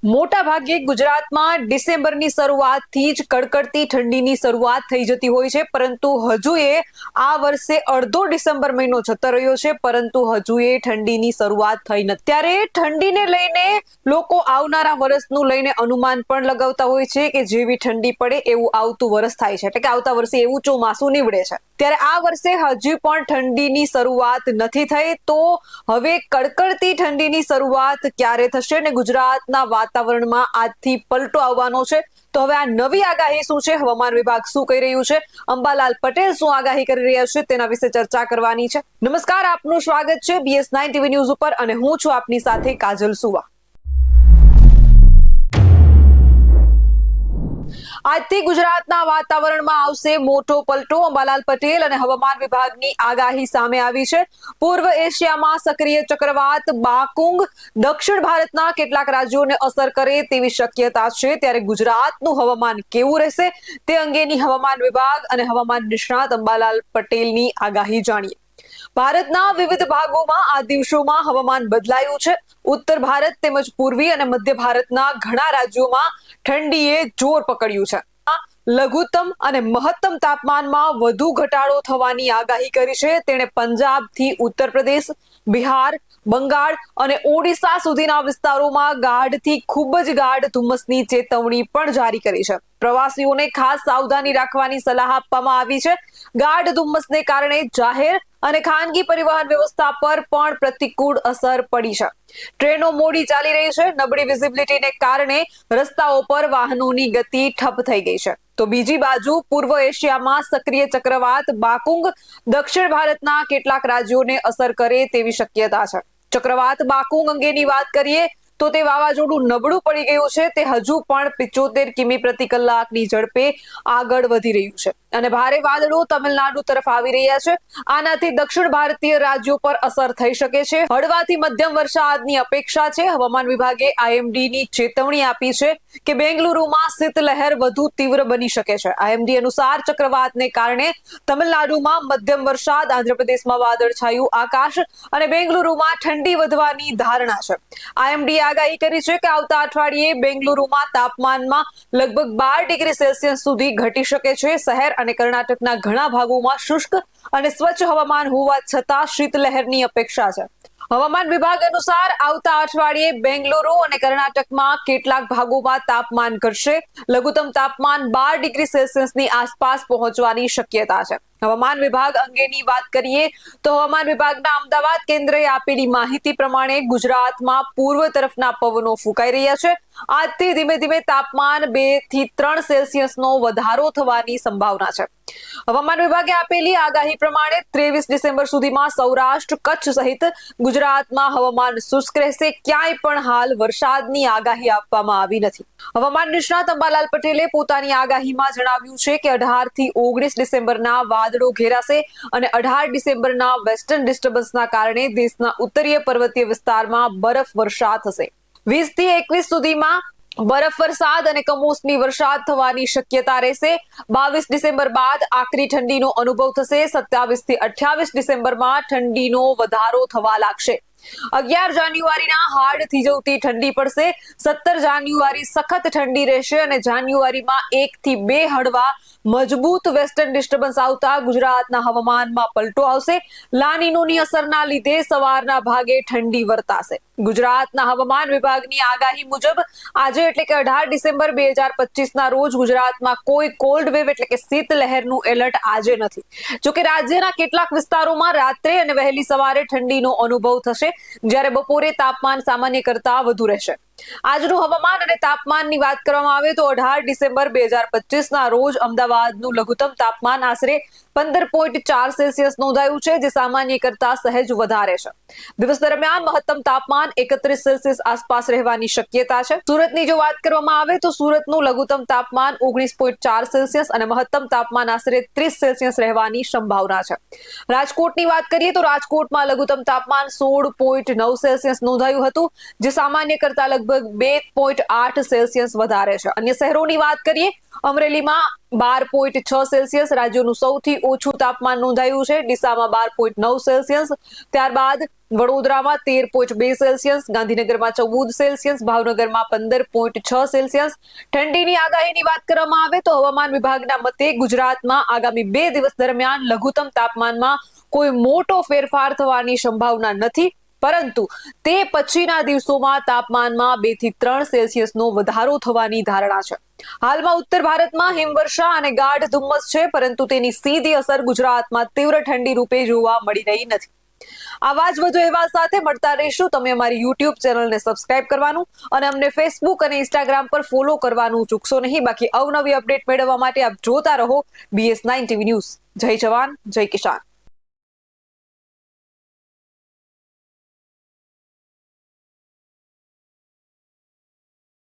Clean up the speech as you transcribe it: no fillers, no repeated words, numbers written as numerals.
મોટા ભાગે ગુજરાતમાં ડિસેમ્બરની શરૂઆતથી જ કડકડતી ઠંડીની શરૂઆત થઈ જતી હોય છે, પરંતુ હજુ આ વર્ષે અડધો ડિસેમ્બર મહિનો જતો રહ્યો છે, પરંતુ હજુ ઠંડીની શરૂઆત થઈ નથી. ત્યારે ઠંડીને લઈને લોકો આવનારા વર્ષનું લઈને અનુમાન પણ લગાવતા હોય છે કે જેવી ઠંડી પડે એવું આવતું વર્ષ થાય છે, એટલે કે આવતા વર્ષે એવું ચોમાસું નીવડે છે. ત્યારે આ વર્ષે હજુ પણ ઠંડીની શરૂઆત નથી થઈ, તો હવે કડકડતી ઠંડીની શરૂઆત ક્યારે થશે અને ગુજરાતના વાતાવરણમાં આજથી પલટો આવવાનો છે. તો હવે આ નવી આગાહી શું છે, હવામાન વિભાગ શું કહી રહ્યું છે, અંબાલાલ પટેલ શું આગાહી કરી રહ્યા છે, તેના વિશે ચર્ચા કરવાની છે. નમસ્કાર, આપનું સ્વાગત છે BS9 TV ન્યૂઝ ઉપર અને હું છું આપની સાથે કાજલ સુવા. આજથી ગુજરાતના વાતાવરણમાં આવશે મોટો પલટો. અંબાલાલ પટેલ અને હવામાન વિભાગની આગાહી સામે આવી છે. પૂર્વ એશિયામાં સક્રિય ચક્રવાત બાકુંગ દક્ષિણ ભારતના કેટલાક રાજ્યોને અસર કરે તેવી શક્યતા છે. ત્યારે ગુજરાતનું હવામાન કેવું રહેશે તે અંગેની હવામાન વિભાગ અને હવામાન નિષ્ણાત અંબાલાલ પટેલની આગાહી જાણીએ. ભારતના વિવિધ ભાગોમાં આ દિવસોમાં હવામાન બદલાયું છે. ઉત્તર ભારત તેમજ પૂર્વી અને મધ્ય ભારતના ઘણા રાજ્યોમાં ઠંડીએ જોર પકડ્યું છે. લઘુત્તમ અને મહત્તમ તાપમાનમાં વધુ ઘટાડો થવાની આગાહી કરી છે. તેણે પંજાબથી ઉત્તર પ્રદેશ, બિહાર, બંગાળ અને ઓડિશા સુધીના વિસ્તારોમાં ગાઢથી ખૂબ જ ગાઢ ધુમ્મસની ચેતવણી પણ જારી કરી છે. પ્રવાસીઓને ખાસ સાવધાની રાખવાની સલાહ આપવામાં આવી છે. ગાઢ ધુમ્મસને કારણે જાહેર અને ખાનગી પરિવહન વ્યવસ્થા પર પણ પ્રતિકૂળ અસર પડી છે. ટ્રેનો મોડી ચાલી રહી છે. નબળી વિઝિબિલિટીને કારણે રસ્તાઓ પર વાહનોની ગતિ ઠપ થઈ ગઈ છે. તો બીજી બાજુ પૂર્વ એશિયામાં સક્રિય ચક્રવાત બાકુંગ દક્ષિણ ભારતના કેટલાક રાજ્યોને અસર કરે તેવી શક્યતા છે. ચક્રવાત બાકુંગ અંગેની વાત કરીએ તો તે વાવાઝોડું નબળું પડી ગયું છે. તે હજુ પણ 75 કિમી પ્રતિ કલાકની ઝડપે આગળ વધી રહ્યું છે અને ભારે વાદળો તમિલનાડુ તરફ આવી રહ્યા છે. આનાથી દક્ષિણ ભારતીય રાજ્યો પર અસર થઈ શકે છે. હળવાથી મધ્યમ વરસાદની અપેક્ષા છે. હવામાન વિભાગે IMD ની ચેતવણી આપી છે કે બેંગલુરુમાં શીતલહેર વધુ તીવ્ર બની શકે છે. IMD અનુસાર ચક્રવાતને કારણે તમિલનાડુમાં મધ્યમ વરસાદ, આંધ્રપ્રદેશમાં વાદળછાયું આકાશ અને બેંગલુરુમાં ઠંડી વધવાની ધારણા છે. IMD આગાહી કરી છે કે આવતા અઠવાડિયે બેંગલુરુમાં તાપમાનમાં લગભગ 12 ડિગ્રી સેલ્સિયસ સુધી ઘટી શકે છે. શહેર અને કર્ણાટકના ઘણા ભાગોમાં શુષ્ક અને સ્વચ્છ હવામાન હોવા છતાં શીતલહેરની અપેક્ષા છે. હવામાન વિભાગ અનુસાર આવતા અઠવાડિયે બેંગલુરુ અને કર્ણાટકમાં કેટલાક ભાગોમાં તાપમાન ઘટશે. લઘુત્તમ તાપમાન 12 ડિગ્રી સેલ્સિયસની આસપાસ પહોંચવાની શક્યતા છે. હવામાન વિભાગ અંગેની વાત કરીએ તો હવામાન વિભાગના અમદાવાદ કેન્દ્રએ આપેલી માહિતી પ્રમાણે ગુજરાતમાં પૂર્વ તરફના પવનો ફૂંકાઈ રહ્યા છે. આજથી ધીમે ધીમે તાપમાન 2 થી 3 સેલ્સિયસનો વધારો થવાની સંભાવના છે. હવામાન વિભાગે આપેલી આગાહી પ્રમાણે 23 ડિસેમ્બર સુધીમાં સૌરાષ્ટ્ર, કચ્છ સહિત ગુજરાતમાં હવામાન શુષ્ક રહેશે. ક્યાંય પણ હાલ વરસાદની આગાહી આપવામાં આવી નથી. હવામાન નિષ્ણાત અંબાલાલ પટેલે પોતાની આગાહીમાં જણાવ્યું છે કે 18 થી 19 ડિસેમ્બરના વાદળો ઘેરાશે અને 18 ડિસેમ્બરના વેસ્ટર્ન ડિસ્ટર્બન્સના કારણે દેશના ઉત્તરીય પર્વતીય વિસ્તારમાં બરફ વર્ષા થશે. 20 થી 21 સુધીમાં બરફ વરસાદ અને કમોસમી વરસાદ થવાની શક્યતા રહેશે. 22 ડિસેમ્બર બાદ આકરી ઠંડીનો અનુભવ થશે. 27 થી 28 ડિસેમ્બરમાં ઠંડીનો વધારો થવા લાગશે. 11 જાન્યુઆરીના હાડ થીજવતી ઠંડી પડશે. 17 જાન્યુઆરી સખત ઠંડી રહેશે અને જાન્યુઆરીમાં 1 થી 2 હળવા મજબૂત વેસ્ટર્ન ડિસ્ટર્બન્સ આવતા ગુજરાતના હવામાનમાં પલટો આવશે. લાનીનોની અસરના લીધે સવારના ભાગે ઠંડી વર્તાશે. ગુજરાતના હવામાન વિભાગની આગાહી મુજબ આજે એટલે કે 18 ડિસેમ્બર 2025ના રોજ ગુજરાતમાં કોઈ કોલ્ડ વેવ એટલે કે શીતલહેરનું એલર્ટ આજે નથી. જોકે રાજ્યના કેટલાક વિસ્તારોમાં રાત્રે અને વહેલી સવારે ઠંડીનો અનુભવ થશે, જ્યારે બપોરે તાપમાન સામાન્ય કરતા વધુ રહેશે. આજનું હવામાન અને તાપમાનની વાત કરવામાં આવે તો 18 ડિસેમ્બર 2025ના રોજ અમદાવાદનું લઘુત્તમ તાપમાન આશરે 15.4 સેલ્સિયસ નોંધાયું છે, જે સામાન્ય કરતા સહેજ વધારે છે. દિવસ દરમિયાન મહત્તમ તાપમાન 31 સેલ્સિયસ આસપાસ રહેવાની શક્યતા છે. સુરતની જો વાત કરવામાં આવે તો સુરતનું લઘુત્તમ તાપમાન 19.4 સેલ્સિયસ અને મહત્તમ તાપમાન આશરે 30 સેલ્સિયસ રહેવાની સંભાવના છે. રાજકોટની વાત કરીએ તો રાજકોટમાં લઘુત્તમ તાપમાન 16.9 સેલ્સિયસ નોંધાયું હતું, જે સામાન્ય કરતા લગભગ લગભગ 2.8 સેલ્સિયસ વધારે છે. અન્ય શહેરોની વાત કરીએ, અમરેલીમાં 12.6 સેલ્સિયસ રાજ્યનું સૌથી ઓછું તાપમાન નોંધાયું છે. ડીસામાં 12.9 સેલ્સિયસ, ત્યારબાદ વડોદરામાં 13.2 સેલ્સિયસ, ગાંધીનગરમાં 14 સેલ્સિયસ, ભાવનગરમાં 15.6 સેલ્સિયસ. ઠંડીની આગાહીની વાત કરવામાં આવે તો હવામાન વિભાગના મતે ગુજરાતમાં આગામી 2 દિવસ દરમિયાન લઘુત્તમ તાપમાનમાં કોઈ મોટો ફેરફાર થવાની સંભાવના નથી, પરંતુ તે પછીના દિવસોમાં તાપમાનમાં 2 થી 3 સેલ્સિયસનો વધારો થવાની ધારણા છે. હાલમાં ઉત્તર ભારતમાં હિમવર્ષા અને ગાઢ ધુમ્મસ છે, પરંતુ તેની સીધી અસર ગુજરાતમાં તીવ્ર ઠંડી રૂપે જોવા મળી રહી નથી. આવા જ વધુ અહેવાલ સાથે મળતા રહીશું. તમે અમારી યુટ્યુબ ચેનલને સબસ્ક્રાઇબ કરવાનું અને અમને ફેસબુક અને ઇન્સ્ટાગ્રામ પર ફોલો કરવાનું ચૂકશો નહીં. બાકી અવનવી અપડેટ મેળવવા માટે આપ જોતા રહો BS9 TV ન્યૂઝ. જય જવાન, જય કિસાન.